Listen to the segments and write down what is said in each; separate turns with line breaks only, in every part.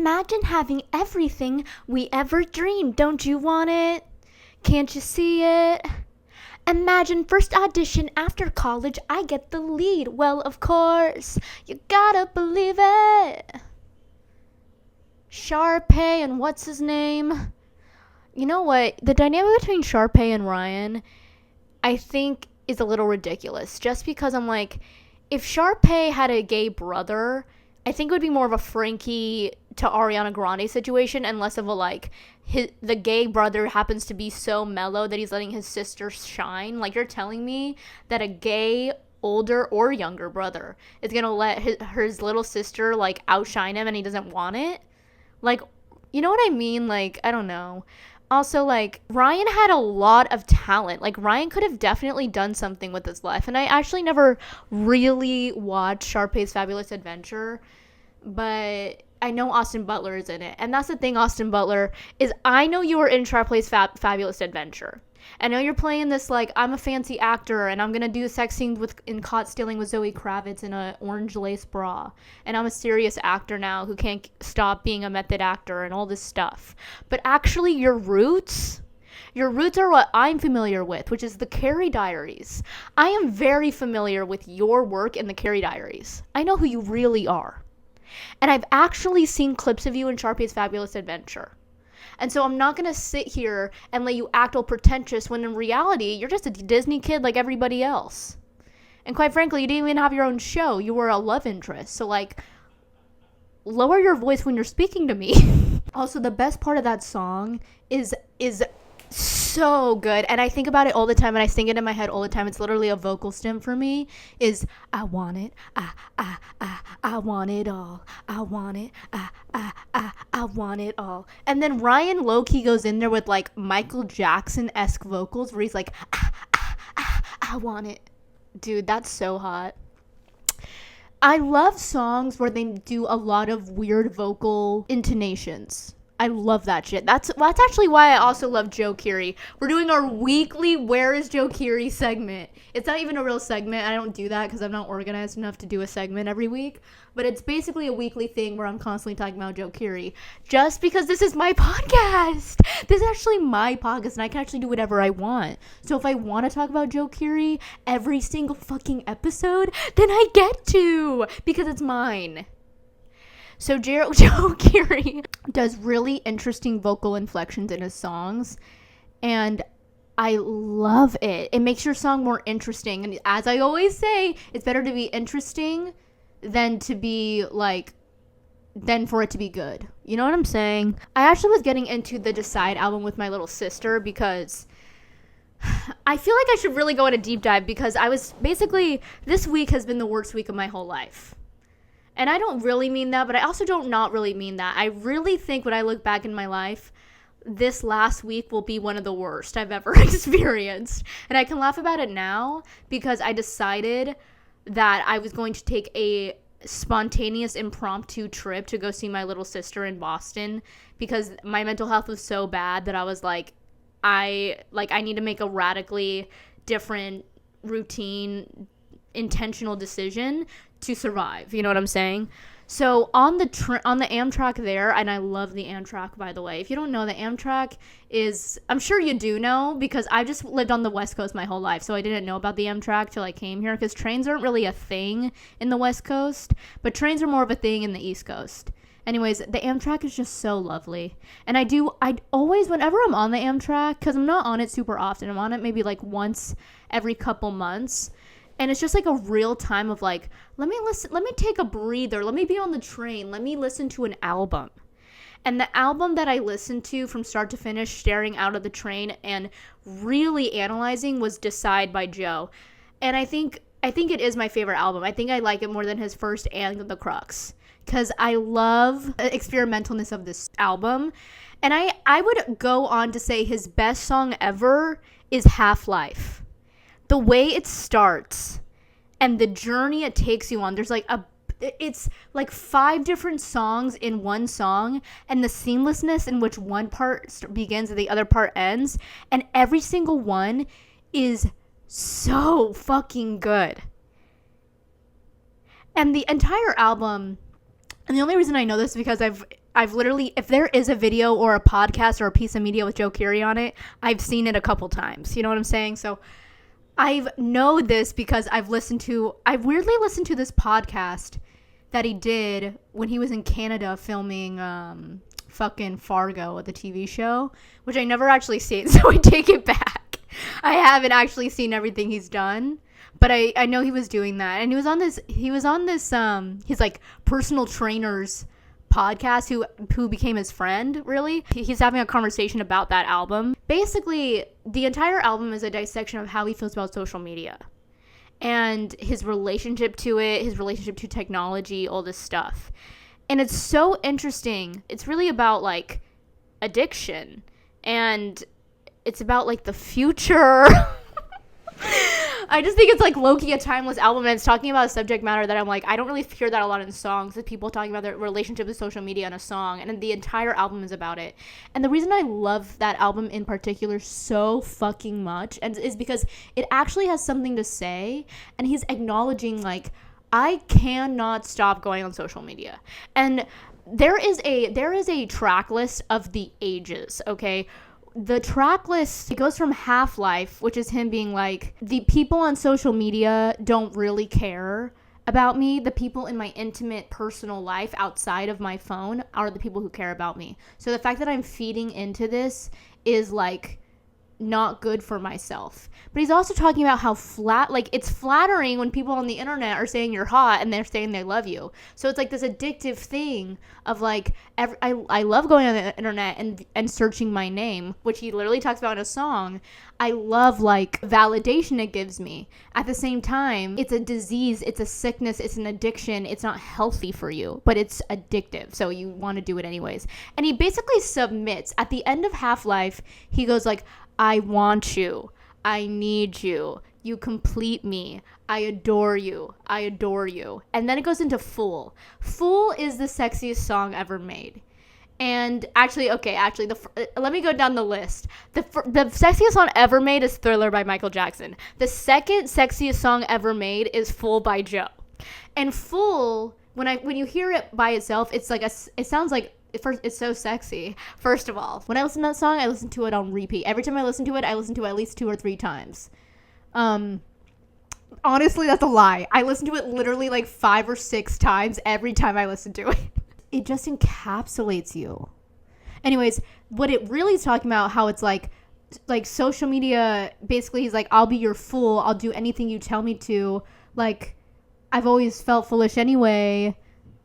Imagine having everything we ever dreamed. Don't you want it? Can't you see it? Imagine first audition after college, I get the lead. Well, of course, you gotta believe it. Sharpay and what's his name? You know what? The dynamic between Sharpay and Ryan, I think, is a little ridiculous. Just because I'm like, if Sharpay had a gay brother, I think it would be more of a Frankie to Ariana Grande situation and less of a like, the gay brother happens to be so mellow that he's letting his sister shine. Like, you're telling me that a gay older or younger brother is gonna let his little sister like outshine him and he doesn't want it? Like, you know what I mean? Like, I don't know. Also, like, Ryan had a lot of talent. Like, Ryan could have definitely done something with his life. And I actually never really watched Sharpay's Fabulous Adventure, but I know Austin Butler is in it. And that's the thing, Austin Butler, is I know you were in Sharpay's Fabulous Adventure. I know you're playing this, like, I'm a fancy actor, and I'm gonna do sex scenes in Caught Stealing with Zoe Kravitz in an orange lace bra. And I'm a serious actor now who can't stop being a method actor and all this stuff. But actually, your roots are what I'm familiar with, which is the Carrie Diaries. I am very familiar with your work in the Carrie Diaries. I know who you really are. And I've actually seen clips of you in Sharpay's Fabulous Adventure. And so I'm not going to sit here and let you act all pretentious when in reality, you're just a Disney kid like everybody else. And quite frankly, you didn't even have your own show. You were a love interest. So, like, lower your voice when you're speaking to me. Also, the best part of that song is so good, and I think about it all the time, and I sing it in my head all the time. It's literally a vocal stim for me. Is I want it, I want it all. I want it, I want it all. And then Ryan low-key goes in there with like Michael Jackson-esque vocals where he's like, I want it. Dude, that's so hot. I love songs where they do a lot of weird vocal intonations. I love that shit. That's actually why I also love Joe Keery. We're doing our weekly Where is Joe Keery segment. It's not even a real segment. I don't do that because I'm not organized enough to do a segment every week. But it's basically a weekly thing where I'm constantly talking about Joe Keery. Just because this is my podcast. This is actually my podcast and I can actually do whatever I want. So if I want to talk about Joe Keery every single fucking episode, then I get to. Because it's mine. So Joe Keery does really interesting vocal inflections in his songs, and I love it. It makes your song more interesting, and as I always say, it's better to be interesting than for it to be good. You know what I'm saying? I actually was getting into the Decide album with my little sister because I feel like I should really go on a deep dive because this week has been the worst week of my whole life. And I don't really mean that, but I also don't not really mean that. I really think when I look back in my life, this last week will be one of the worst I've ever experienced. And I can laugh about it now because I decided that I was going to take a spontaneous impromptu trip to go see my little sister in Boston because my mental health was so bad that I was like, I need to make a radically different routine, intentional decision to survive. You know what I'm saying? So on the Amtrak there, and I love the Amtrak, by the way. If you don't know, the Amtrak is, I'm sure you do know because I just lived on the West Coast my whole life, so I didn't know about the Amtrak till I came here because trains aren't really a thing in the West Coast, but trains are more of a thing in the East Coast. Anyways, the Amtrak is just so lovely. And I always, whenever I'm on the Amtrak, because I'm not on it super often, I'm on it maybe like once every couple months, and it's just like a real time of like, let me take a breather, let me be on the train, let me listen to an album. And the album that I listened to from start to finish, staring out of the train and really analyzing, was Decide by Joe. And I think it is my favorite album. I think I like it more than his first and The Crux, because I love the experimentalness of this album. And I would go on to say his best song ever is Half-Life. The way it starts and the journey it takes you on, it's like 5 different songs in one song, and the seamlessness in which one part begins and the other part ends, and every single one is so fucking good. And the entire album, and the only reason I know this is because I've literally, if there is a video or a podcast or a piece of media with Joe Keery on it, I've seen it a couple times. You know what I'm saying? So I know this because I weirdly listened to this podcast that he did when he was in Canada filming fucking Fargo, the TV show, which I never actually seen, so I take it back. I haven't actually seen everything he's done, but I know he was doing that, and he was on this his like personal trainer's podcast who became his friend, really. He's having a conversation about that album. Basically, the entire album is a dissection of how he feels about social media and his relationship to it, his relationship to technology, all this stuff. And it's so interesting. It's really about, like, addiction. And it's about, like, the future. I just think it's, like, low-key a timeless album. And it's talking about a subject matter that I'm like, I don't really hear that a lot in songs. With people talking about their relationship with social media in a song. And the entire album is about it. And the reason I love that album in particular so fucking much is because it actually has something to say. And he's acknowledging, like, I cannot stop going on social media. And there is a track list of the ages, okay? The track list, it goes from Half-Life, which is him being like, the people on social media don't really care about me. The people in my intimate personal life outside of my phone are the people who care about me. So the fact that I'm feeding into this is, like, not good for myself. But he's also talking about how it's flattering when people on the internet are saying you're hot and they're saying they love you. So it's like this addictive thing of, like, I love going on the internet and searching my name, which he literally talks about in a song. I love, like, validation it gives me. At the same time, it's a disease, it's a sickness, it's an addiction. It's not healthy for you, but it's addictive, so you want to do it anyways. And he basically submits. At the end of Half-Life, he goes like, I want you. I need you. You complete me. I adore you. I adore you. And then it goes into Fool. Fool is the sexiest song ever made. And let me go down the list. The sexiest song ever made is Thriller by Michael Jackson. The second sexiest song ever made is Fool by Joe. And Fool, when you hear it by itself, it sounds like, first, it's so sexy. First of all, when I listen to that song, I listen to it on repeat. Every time I listen to it, I listen to it at least 2 or 3 times. Honestly, that's a lie. I listen to it literally like 5 or 6 times every time I listen to it. It just encapsulates you. Anyways, what it really is talking about, how it's like social media, basically he's like, I'll be your fool. I'll do anything you tell me to. Like, I've always felt foolish anyway.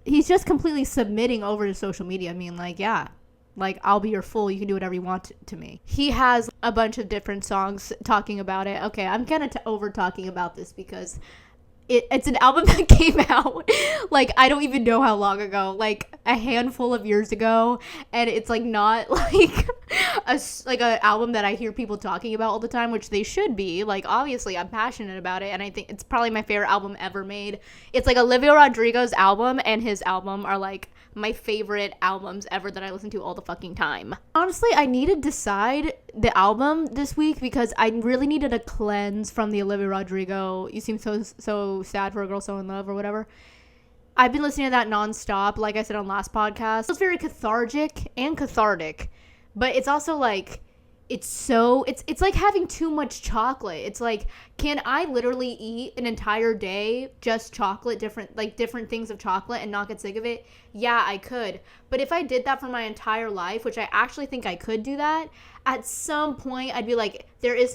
He's just completely submitting over to social media. I mean, like, yeah, like, I'll be your fool. You can do whatever you want to me. He has a bunch of different songs talking about it. Okay, I'm kind of over talking about this because it's an album that came out, like, I don't even know how long ago, like, a handful of years ago, and it's, like, not, like, an album that I hear people talking about all the time, which they should be. Like, obviously, I'm passionate about it, and I think it's probably my favorite album ever made. It's, like, Olivia Rodrigo's album and his album are, like, my favorite albums ever that I listen to all the fucking time. Honestly, I need to decide the album this week because I really needed a cleanse from the Olivia Rodrigo You Seem So Sad for a Girl So in Love or whatever. I've been listening to that nonstop, like I said on last podcast. It's very cathartic, but it's also like, it's like having too much chocolate. It's like, can I literally eat an entire day just chocolate, different things of chocolate and not get sick of it? Yeah, I could. But if I did that for my entire life, which I actually think I could do that, at some point I'd be like, there is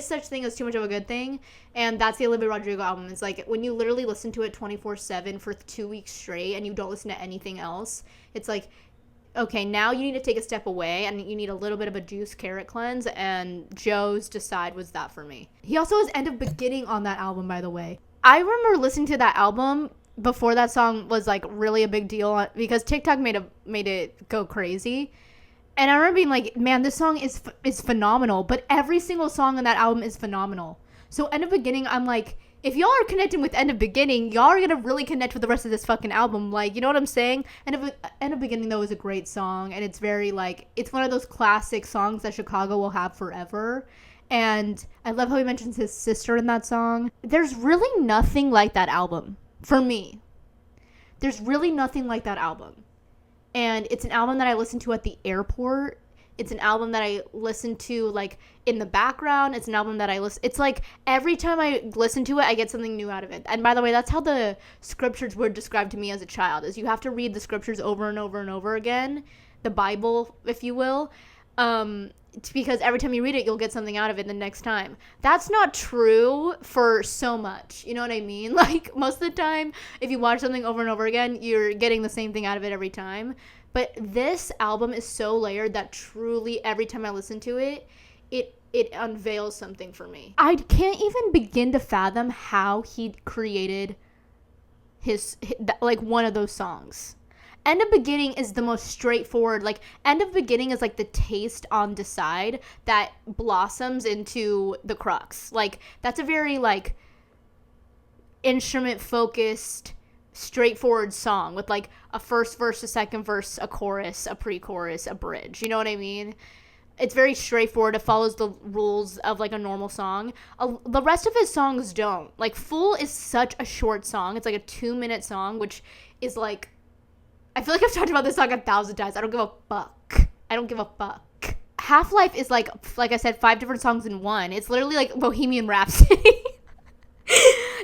such thing as too much of a good thing, and that's the Olivia Rodrigo album. It's like, when you literally listen to it 24/7 for 2 weeks straight and you don't listen to anything else, it's like, okay, now you need to take a step away and you need a little bit of a juice carrot cleanse, and Joe's Decide was that for me. He also has End of Beginning on that album, by the way. I remember listening to that album before that song was, like, really a big deal because TikTok made it go crazy. And I remember being like, man, this song is phenomenal, but every single song on that album is phenomenal. So End of Beginning, I'm like, if y'all are connecting with End of Beginning, y'all are going to really connect with the rest of this fucking album. Like, you know what I'm saying? End of Beginning, though, is a great song. And it's very, like, it's one of those classic songs that Chicago will have forever. And I love how he mentions his sister in that song. There's really nothing like that album. For me. There's really nothing like that album. And it's an album that I listen to at the airport. It's an album that I listen to like in the background. It's an album that I listen. It's like every time I listen to it, I get something new out of it. And by the way, that's how the scriptures were described to me as a child. Is you have to read the scriptures over and over and over again, the Bible, if you will, because every time you read it, you'll get something out of it the next time. That's not true for so much. You know what I mean? Like most of the time, if you watch something over and over again, you're getting the same thing out of it every time. But this album is so layered that truly every time I listen to it, it unveils something for me. I can't even begin to fathom how he created his like one of those songs. End of Beginning is the most straightforward. Like End of Beginning is like the taste on Decide that blossoms into the crux. Like that's a very like instrument focused, straightforward song with like a first verse, a second verse, a chorus, a pre-chorus, a bridge. You know what I mean? It's very straightforward. It follows the rules of like a normal song. The rest of his songs don't. Like Fool is such a short song. It's like a 2-minute song, which is like, I feel like I've talked about this song 1,000 times. I don't give a fuck. I don't give a fuck. Half-Life is like I said, 5 different songs in one. It's literally like Bohemian Rhapsody.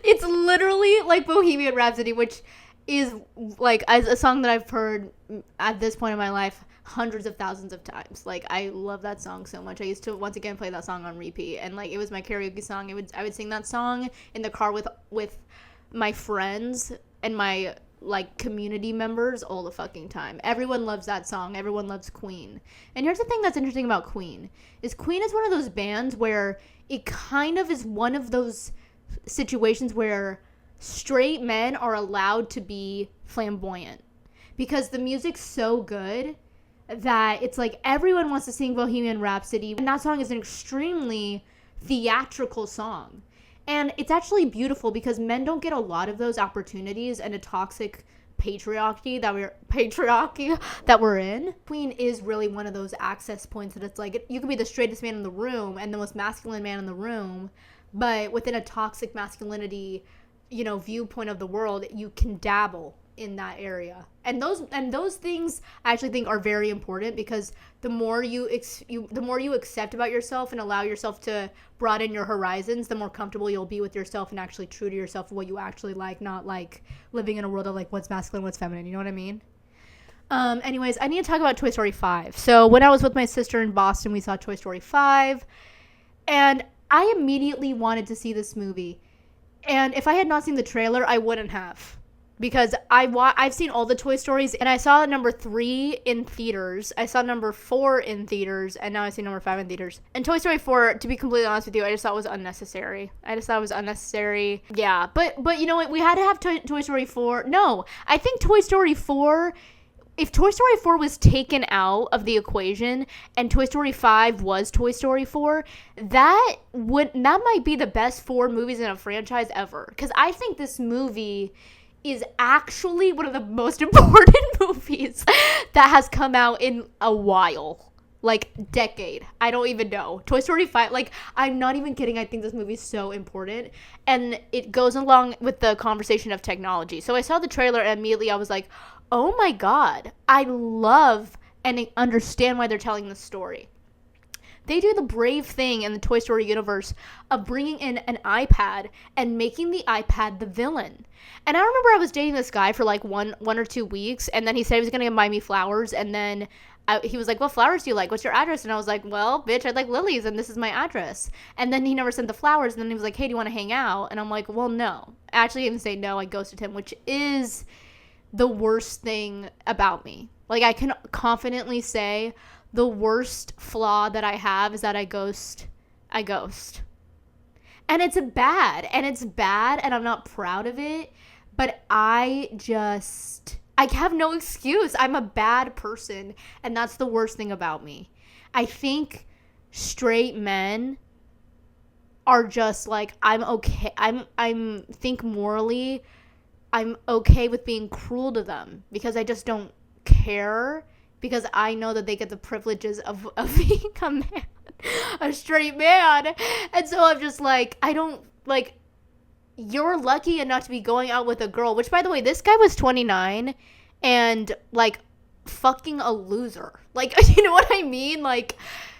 It's literally like Bohemian Rhapsody, which is like a song that I've heard at this point in my life hundreds of thousands of times. Like I love that song so much. I used to once again play that song on repeat, and like it was my karaoke song. I would sing that song in the car with my friends and my like community members all the fucking time. Everyone loves that song. Everyone loves Queen. And here's the thing that's interesting about Queen is one of those bands where it kind of is one of those situations where straight men are allowed to be flamboyant because the music's so good that it's like everyone wants to sing Bohemian Rhapsody, and that song is an extremely theatrical song. And it's actually beautiful because men don't get a lot of those opportunities in a toxic patriarchy that we're in. Queen is really one of those access points that it's like you could be the straightest man in the room and the most masculine man in the room, but within a toxic masculinity, viewpoint of the world, you can dabble in that area. And those things I actually think are very important because the more you accept about yourself and allow yourself to broaden your horizons, the more comfortable you'll be with yourself and actually true to yourself, what you actually like, not like living in a world of like what's masculine, what's feminine. You know what I mean? Anyways, I need to talk about Toy Story 5. So when I was with my sister in Boston, we saw Toy Story 5, and I immediately wanted to see this movie. And if I had not seen the trailer, I wouldn't have. Because I've seen all the Toy Stories, and I saw number 3 in theaters. I saw number 4 in theaters, and now I see number 5 in theaters. And Toy Story 4, to be completely honest with you, I just thought was unnecessary. Yeah, but you know what? We had to have Toy Story 4. No, I think Toy Story 4... If Toy Story 4 was taken out of the equation and Toy Story 5 was Toy Story 4, that might be the best 4 movies in a franchise ever. Because I think this movie is actually one of the most important movies that has come out in a while. Like, decade. I don't even know. Toy Story 5, like, I'm not even kidding. I think this movie is so important. And it goes along with the conversation of technology. So I saw the trailer and immediately I was like, oh my God, I love and understand why they're telling this story. They do the brave thing in the Toy Story universe of bringing in an iPad and making the iPad the villain. And I remember I was dating this guy for like one or 2 weeks, and then he said he was going to buy me flowers, and then he was like, what flowers do you like? What's your address? And I was like, well, bitch, I like lilies, and this is my address. And then he never sent the flowers, and then he was like, hey, do you want to hang out? And I'm like, well, no. Actually, he didn't say no. I ghosted him, which is the worst thing about me. Like, I can confidently say the worst flaw that I have is that I ghost. And it's bad, and I'm not proud of it, but I have no excuse. I'm a bad person, and that's the worst thing about me. I think straight men are just like, I'm okay. I'm think morally, I'm okay with being cruel to them because I just don't care, because I know that they get the privileges of being a man, a straight man. And so I'm just like, I don't, like, you're lucky enough to be going out with a girl, which, by the way, this guy was 29 and, like, fucking a loser. Like, you know what I mean? Like,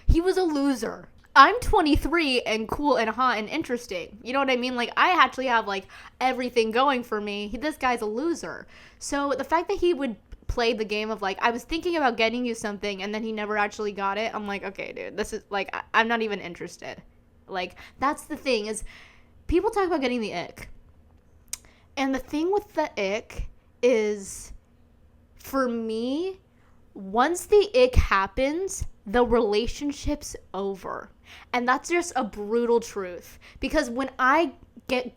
he was a loser. I'm 23 and cool and hot and interesting. You know what I mean? Like, I actually have, like, everything going for me. This guy's a loser. So the fact that he would play the game of, like, I was thinking about getting you something and then he never actually got it, I'm like, okay, dude, this is, like, I'm not even interested. Like, that's the thing, is people talk about getting the ick. And the thing with the ick is, for me, once the ick happens, the relationship's over. And that's just a brutal truth. Because when I get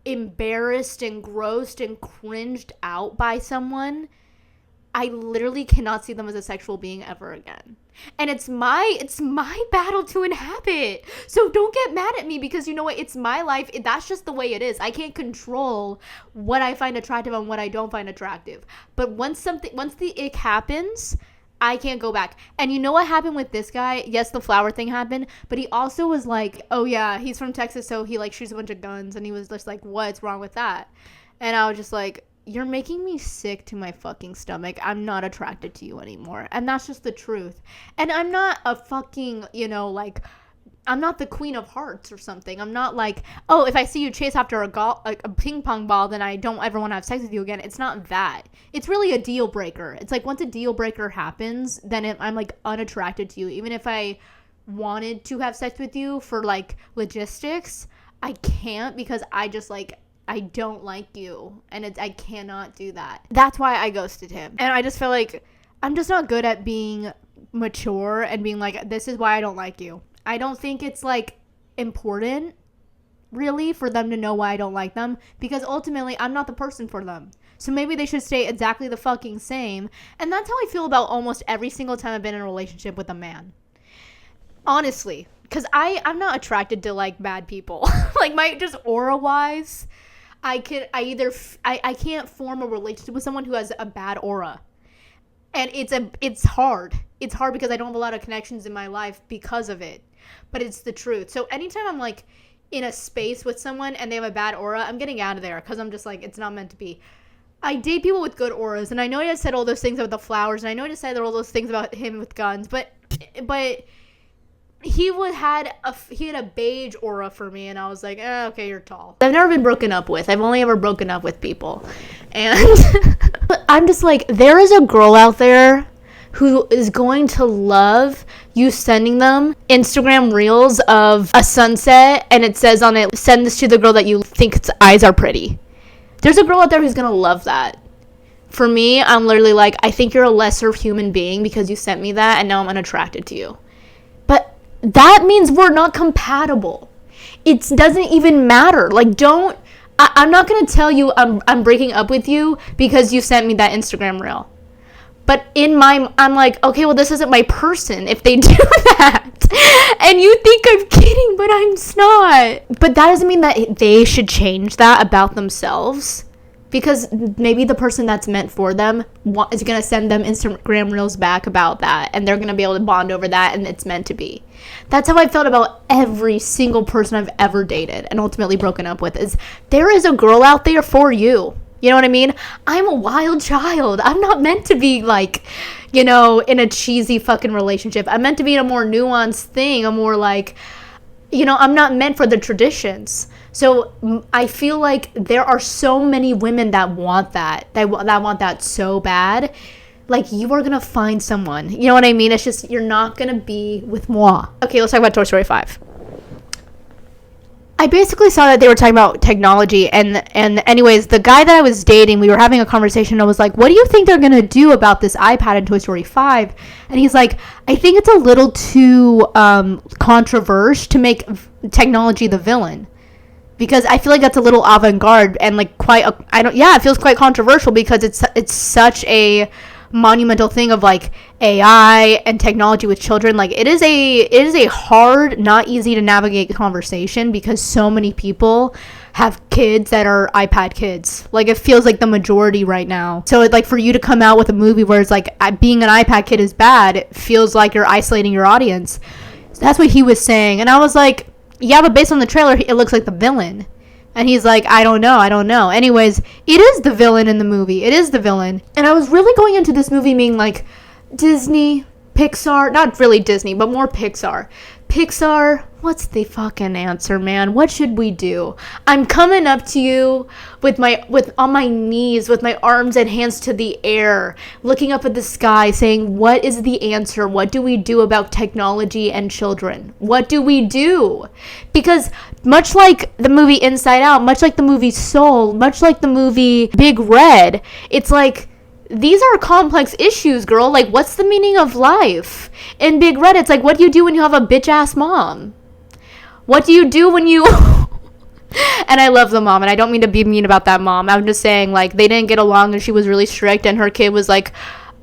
embarrassed and grossed and cringed out by someone, I literally cannot see them as a sexual being ever again. And it's my battle to inhabit. So don't get mad at me, because you know what? It's my life. That's just the way it is. I can't control what I find attractive and what I don't find attractive. But once the ick happens, I can't go back. And you know what happened with this guy? Yes, the flower thing happened, but he also was like, oh yeah, he's from Texas, so he like shoots a bunch of guns, and he was just like, what's wrong with that? And I was just like, you're making me sick to my fucking stomach. I'm not attracted to you anymore. And that's just the truth. And I'm not a fucking, like, I'm not the queen of hearts or something. I'm not like, oh, if I see you chase after a ping pong ball, then I don't ever want to have sex with you again. It's not that. It's really a deal breaker. It's like once a deal breaker happens, then I'm like unattracted to you. Even if I wanted to have sex with you for like logistics, I can't, because I just like, I don't like you, and I cannot do that. That's why I ghosted him. And I just feel like I'm just not good at being mature and being like, this is why I don't like you. I don't think it's like important really for them to know why I don't like them, because ultimately I'm not the person for them. So maybe they should stay exactly the fucking same. And that's how I feel about almost every single time I've been in a relationship with a man. Honestly, because I'm not attracted to like bad people. Like just aura wise, I can't form a relationship with someone who has a bad aura. And it's hard. It's hard because I don't have a lot of connections in my life because of it. But it's the truth. So anytime I'm like in a space with someone and they have a bad aura, I'm getting out of there, because I'm just like, it's not meant to be. I date people with good auras, and I know I just said all those things about the flowers, and I know I just said all those things about him with guns, but he had a beige aura for me, and I was like, okay, you're tall. I've never been broken up with. I've only ever broken up with people. And I'm just like, there is a girl out there who is going to love you sending them Instagram reels of a sunset, and it says on it, send this to the girl that you think its eyes are pretty. There's a girl out there who's going to love that. For me, I'm literally like, I think you're a lesser human being because you sent me that, and now I'm unattracted to you. But that means we're not compatible. It doesn't even matter. Like, I'm not going to tell you I'm breaking up with you because you sent me that Instagram reel. But I'm like, okay, well, this isn't my person if they do that. And you think I'm kidding, but I'm not. But that doesn't mean that they should change that about themselves. Because maybe the person that's meant for them is going to send them Instagram reels back about that. And they're going to be able to bond over that, and it's meant to be. That's how I felt about every single person I've ever dated and ultimately broken up with. Is there is a girl out there for you. You know what I mean? I'm a wild child. I'm not meant to be like, in a cheesy fucking relationship. I'm meant to be in a more nuanced thing. A more like, I'm not meant for the traditions. So I feel like there are so many women that want that. That want that so bad. Like, you are going to find someone. You know what I mean? It's just, you're not going to be with moi. Okay, let's talk about Toy Story 5. I basically saw that they were talking about technology, and anyways, the guy that I was dating, we were having a conversation, and I was like, what do you think they're going to do about this iPad in Toy Story 5? And he's like, I think it's a little too controversial to make technology the villain. Because I feel like that's a little avant-garde and like it feels quite controversial, because it's such a monumental thing of like AI and technology with children. Like, it is a hard, not easy to navigate conversation, because so many people have kids that are iPad kids. Like, it feels like the majority right now. So like, for you to come out with a movie where it's like being an iPad kid is bad, it feels like you're isolating your audience. So that's what he was saying, and I was like, yeah, but based on the trailer, it looks like the villain. And he's like, I don't know. Anyways, it is the villain in the movie. It is the villain. And I was really going into this movie being like, Disney, Pixar, not really Disney, but more Pixar. Pixar, what's the fucking answer, man? What should we do? I'm coming up to you with on my knees, with my arms and hands to the air, looking up at the sky, saying, what is the answer? What do we do about technology and children? What do we do? Because much like the movie Inside Out, much like the movie Soul, much like the movie Big Red, it's like, these are complex issues, girl. Like, what's the meaning of life? In Big Red, it's like, what do you do when you have a bitch-ass mom? What do you do when you... And I love the mom, and I don't mean to be mean about that mom. I'm just saying, like, they didn't get along, and she was really strict, and her kid was, like,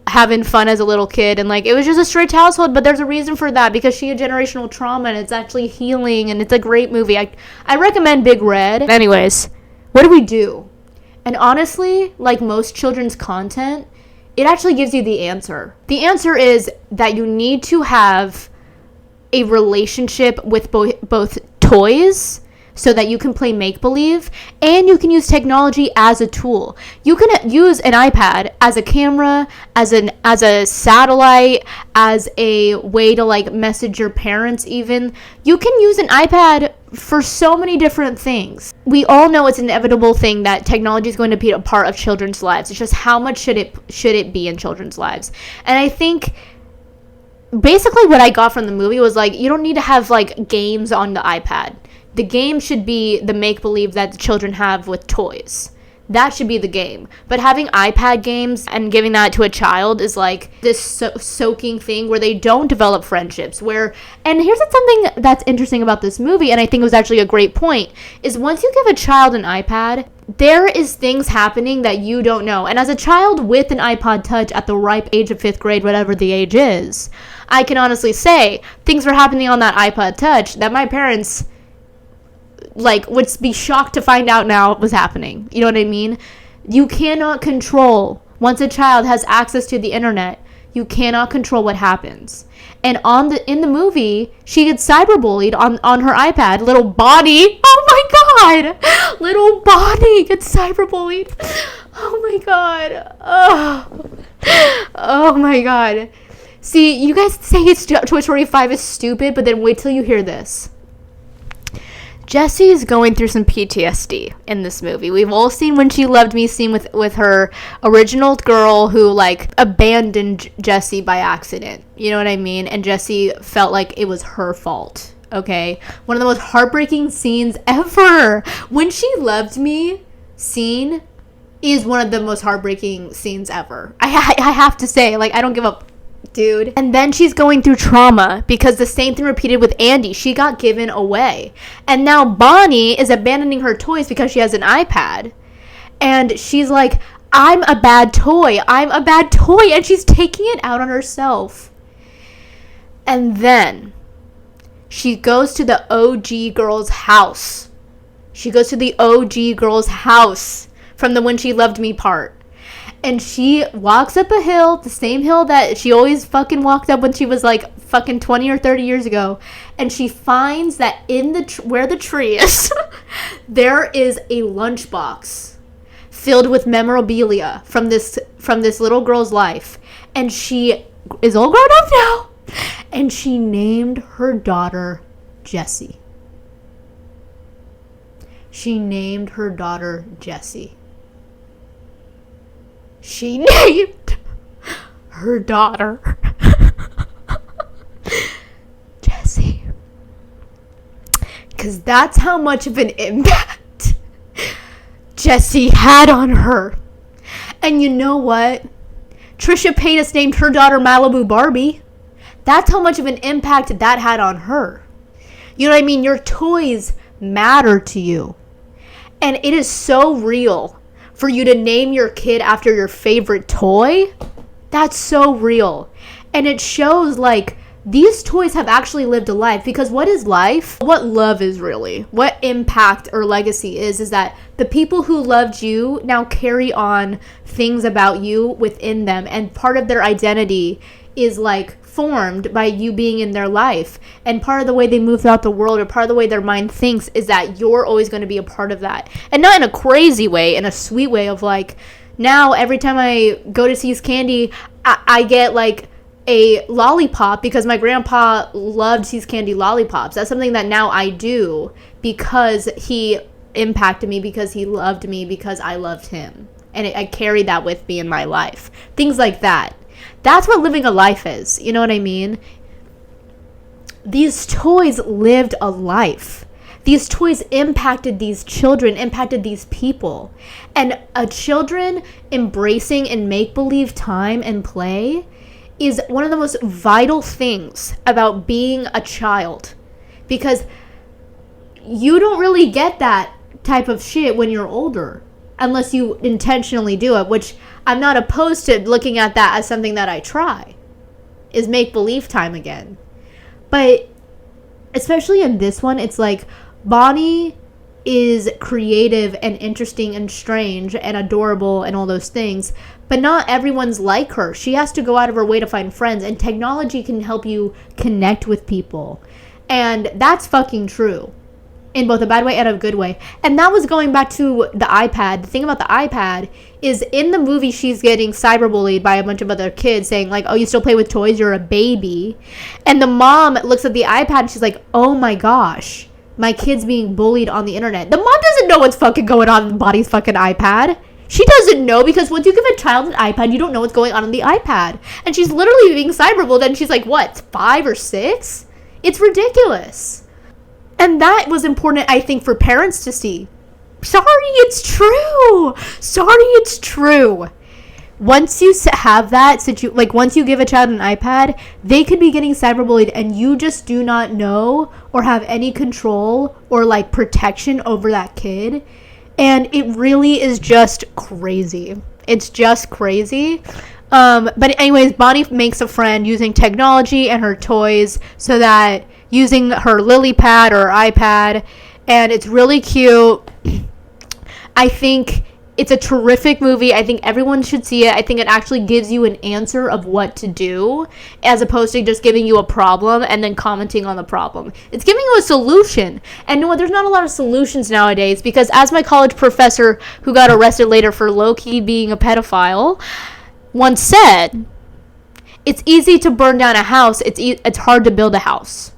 having fun as a little kid, and, like, it was just a strict household, but there's a reason for that, because she had generational trauma, and it's actually healing, and it's a great movie. I recommend Big Red. Anyways, what do we do? And honestly, like most children's content, it actually gives you the answer. The answer is that you need to have a relationship with both toys so that you can play make-believe, and you can use technology as a tool. You can use an iPad as a camera, as a satellite, as a way to like message your parents even. You can use an iPad for so many different things. We all know it's an inevitable thing that technology is going to be a part of children's lives. It's just how much should it be in children's lives? And I think basically what I got from the movie was like, you don't need to have like games on the iPad. The game should be the make-believe that the children have with toys. That should be the game. But having iPad games and giving that to a child is like this soaking thing where they don't develop friendships. And here's something that's interesting about this movie, and I think it was actually a great point, is once you give a child an iPad, there is things happening that you don't know. And as a child with an iPod Touch at the ripe age of 5th grade, whatever the age is, I can honestly say things were happening on that iPod Touch that my parents would be shocked to find out now was happening. You know what I mean? You cannot control, once a child has access to the internet, you cannot control what happens. And in the movie, she gets cyberbullied on her iPad. Little Bonnie, oh my god, little Bonnie gets cyberbullied. Oh my god. Oh my god. See, you guys say Toy Story 5 is stupid, but then wait till you hear this. Jessie is going through some PTSD in this movie. We've all seen When She Loved Me scene with her original girl who like abandoned Jessie by accident. You know what I mean? And Jessie felt like it was her fault. Okay? One of the most heartbreaking scenes ever. When She Loved Me scene is one of the most heartbreaking scenes ever. I have to say, like, I don't give up. Dude. And then she's going through trauma because the same thing repeated with Andy. She got given away. And now Bonnie is abandoning her toys because she has an iPad. And she's like, I'm a bad toy. I'm a bad toy. And she's taking it out on herself. And then she goes to the OG girl's house. She goes to the OG girl's house from the When She Loved Me part. And she walks up a hill, the same hill that she always fucking walked up when she was like fucking 20 or 30 years ago. And she finds that in where the tree is, there is a lunchbox filled with memorabilia from this little girl's life. And she is all grown up now. And she named her daughter Jessie. She named her daughter Jessie. She named her daughter Jessie. Because that's how much of an impact Jessie had on her. And you know what? Trisha Paytas named her daughter Malibu Barbie. That's how much of an impact that had on her. You know what I mean? Your toys matter to you. And it is so real. For you to name your kid after your favorite toy, that's so real. And it shows, like, these toys have actually lived a life. Because what is life? What love is really? What impact or legacy is that the people who loved you now carry on things about you within them, and part of their identity is like formed by you being in their life, and part of the way they move throughout the world, or part of the way their mind thinks, is that you're always going to be a part of that. And not in a crazy way, in a sweet way of like, now every time I go to See's Candy, I get like a lollipop because my grandpa loved See's Candy lollipops. That's something that now I do because he impacted me, because he loved me, because I loved him, and I carried that with me in my life. Things like that. That's what living a life is. You know what I mean? These toys lived a life. These toys impacted these children, impacted these people. And children embracing and make-believe time and play is one of the most vital things about being a child. Because you don't really get that type of shit when you're older, unless you intentionally do it, which I'm not opposed to looking at that as something that I try, is make-believe time again. But especially in this one, it's like Bonnie is creative and interesting and strange and adorable and all those things, but not everyone's like her. She has to go out of her way to find friends, and technology can help you connect with people. And that's fucking true, in both a bad way and a good way. And that was going back to the iPad. The thing about the iPad is, in the movie, she's getting cyberbullied by a bunch of other kids saying like, oh, you still play with toys? You're a baby. And the mom looks at the iPad and she's like, oh my gosh, my kid's being bullied on the internet. The mom doesn't know what's fucking going on in Bonnie's fucking iPad. She doesn't know, because once you give a child an iPad, you don't know what's going on the iPad. And she's literally being cyberbullied, and she's like, what, 5 or 6? It's ridiculous. And that was important, I think, for parents to see. Sorry, it's true. Sorry, it's true. Once you have that, once you give a child an iPad, they could be getting cyberbullied, and you just do not know or have any control or like protection over that kid. And it really is just crazy. It's just crazy. But anyways, Bonnie makes a friend using technology and her toys, so that using her lily pad or iPad, and it's really cute. I think it's a terrific movie. I think everyone should see it. I think it actually gives you an answer of what to do, as opposed to just giving you a problem and then commenting on the problem. It's giving you a solution. And no, there's not a lot of solutions nowadays, because as my college professor, who got arrested later for low-key being a pedophile, once said, it's easy to burn down a house. It's hard to build a house.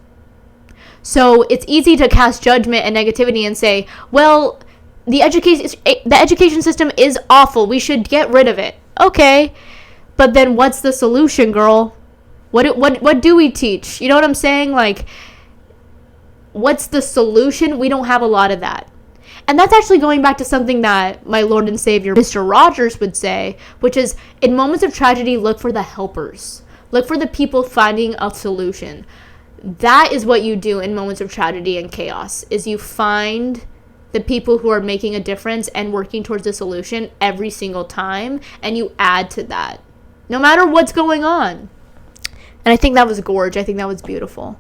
So it's easy to cast judgment and negativity and say, well, the education system is awful. We should get rid of it. Okay, but then what's the solution, girl? What do we teach? You know what I'm saying? Like, what's the solution? We don't have a lot of that. And that's actually going back to something that my Lord and Savior, Mr. Rogers, would say, which is, in moments of tragedy, look for the helpers. Look for the people finding a solution. That is what you do in moments of tragedy and chaos, is you find the people who are making a difference and working towards a solution every single time, and you add to that, no matter what's going on. And I think that was gorgeous. I think that was beautiful.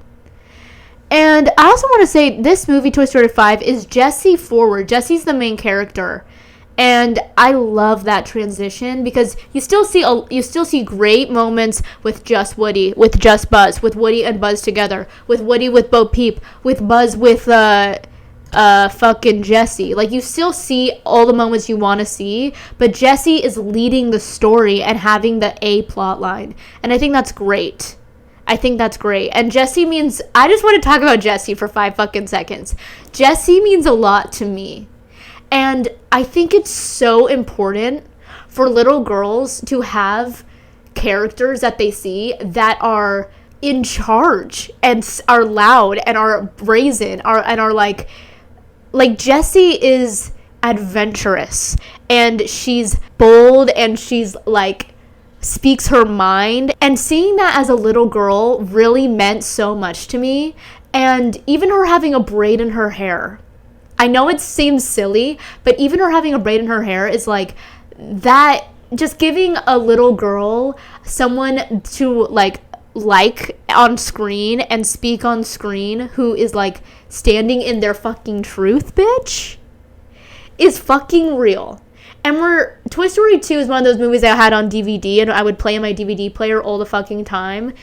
And I also want to say, this movie, Toy Story 5, is Jessie forward. Jessie's the main character. And I love that transition, because you still see great moments with just Woody, with just Buzz, with Woody and Buzz together, with Woody with Bo Peep, with Buzz with fucking Jessie. Like, you still see all the moments you want to see, but Jessie is leading the story and having the A plot line. And I think that's great. And Jessie means, I just want to talk about Jessie for 5 fucking seconds. Jessie means a lot to me. And I think it's so important for little girls to have characters that they see that are in charge and are loud and are brazen, and are like Jessie is adventurous, and she's bold, and she's like speaks her mind. And seeing that as a little girl really meant so much to me. And even her having a braid in her hair, I know it seems silly, but even her having a braid in her hair is like that, just giving a little girl someone to like like on screen and speak on screen, who is like standing in their fucking truth, bitch, is fucking real. And Toy Story 2 is one of those movies that I had on DVD and I would play in my DVD player all the fucking time.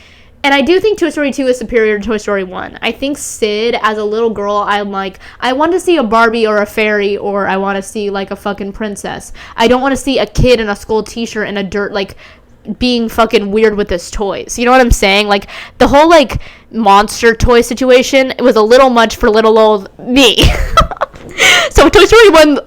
And I do think Toy Story 2 is superior to Toy Story 1. I think Sid, as a little girl, I'm like, I want to see a Barbie or a fairy, or I want to see, like, a fucking princess. I don't want to see a kid in a skull t-shirt and a dirt, like, being fucking weird with his toys. You know what I'm saying? Like, the whole, like, monster toy situation, it was a little much for little old me. So Toy Story 1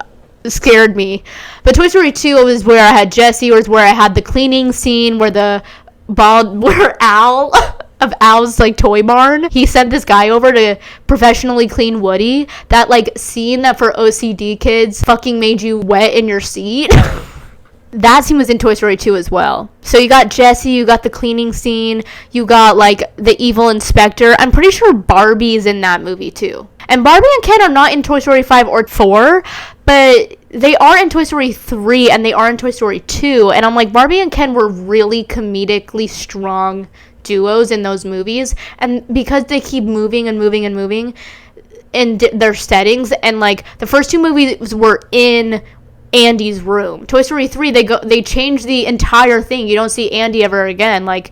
scared me. But Toy Story 2 was where I had Jessie, or was where I had the cleaning scene where where Al of Al's like toy barn, he sent this guy over to professionally clean Woody. That like scene that for OCD kids fucking made you wet in your seat. That scene was in Toy Story 2 as well. So you got Jessie, you got the cleaning scene, you got like the evil inspector. I'm pretty sure Barbie's in that movie too. And Barbie and Ken are not in Toy Story 5 or 4, but they are in Toy Story 3 and they are in Toy Story 2. And I'm like, Barbie and Ken were really comedically strong duos in those movies. And because they keep moving and moving and moving in their settings, and like the first two movies were in Andy's room. Toy Story 3, they changed the entire thing. You don't see Andy ever again. Like,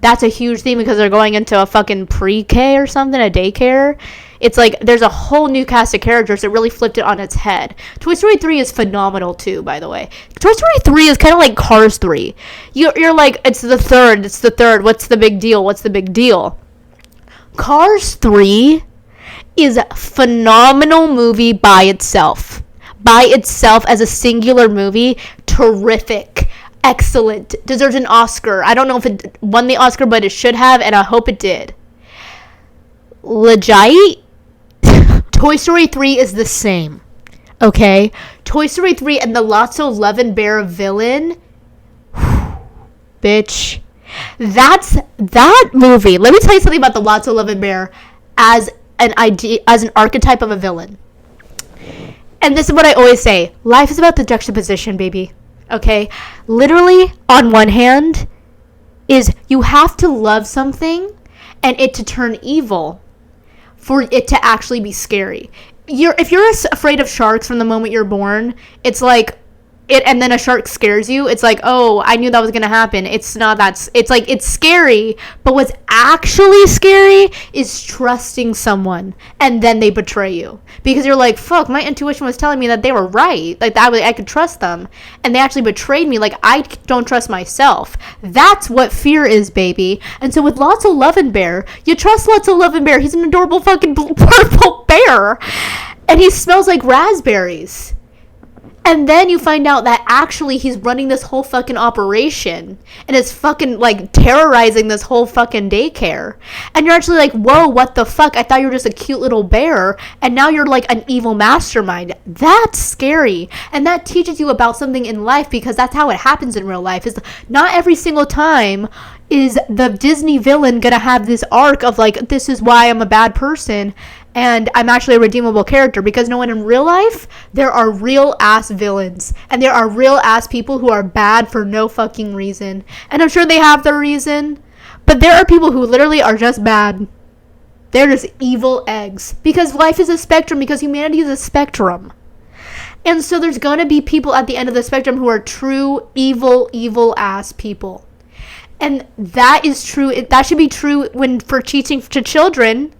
that's a huge theme because they're going into a fucking pre-K or something, a daycare. It's like there's a whole new cast of characters that really flipped it on its head. Toy Story 3 is phenomenal too, by the way. Toy Story 3 is kind of like Cars 3. You're like, it's the third. What's the big deal? Cars 3 is a phenomenal movie by itself. By itself as a singular movie, terrific. Excellent. Deserves an Oscar. I don't know if it won the Oscar, but it should have, and I hope it did. Legit, Toy Story 3 is the same. Okay? Toy Story 3 and the Lotso Love and Bear villain. Bitch. That's that movie. Let me tell you something about the Lotso Love and Bear as an archetype of a villain. And this is what I always say. Life is about the juxtaposition, baby. Okay? Literally, on one hand, is you have to love something and it to turn evil for it to actually be scary. If you're afraid of sharks from the moment you're born, it's like it, and then a shark scares you, it's like, oh, I knew that was gonna happen. It's not that. It's like, it's scary, but what's actually scary is trusting someone and then they betray you because you're like, fuck, my intuition was telling me that they were right, like that I could trust them, and they actually betrayed me. Like, I don't trust myself. That's what fear is, baby. And so with Lotso Love and Bear, you trust Lotso Love and Bear. He's an adorable fucking purple bear, and he smells like raspberries. And then you find out that actually he's running this whole fucking operation and is fucking like terrorizing this whole fucking daycare. And you're actually like, whoa, what the fuck? I thought you were just a cute little bear and now you're like an evil mastermind. That's scary. And that teaches you about something in life, because that's how it happens in real life. Is not every single time is the Disney villain gonna have this arc of like, this is why I'm a bad person and I'm actually a redeemable character, because no one in real life, there are real ass villains and there are real ass people who are bad for no fucking reason. And I'm sure they have their reason, but there are people who literally are just bad. They're just evil eggs, because life is a spectrum, because humanity is a spectrum. And so there's gonna be people at the end of the spectrum who are true evil ass people. And that is true. That should be true for teaching to children.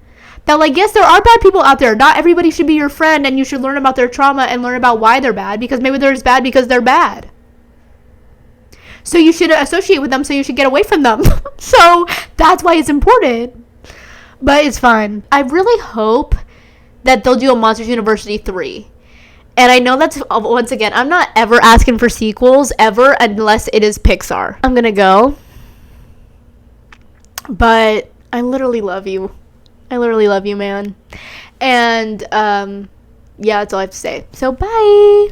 That, like, yes, there are bad people out there. Not everybody should be your friend, and you should learn about their trauma and learn about why they're bad, because maybe they're bad because they're bad. So you should associate with them, so you should get away from them. So that's why it's important. But it's fine. I really hope that they'll do a Monsters University 3. And I know that's, once again, I'm not ever asking for sequels, ever, unless it is Pixar. I'm gonna go. But I literally love you. I literally love you, man. And, yeah, that's all I have to say. So, bye!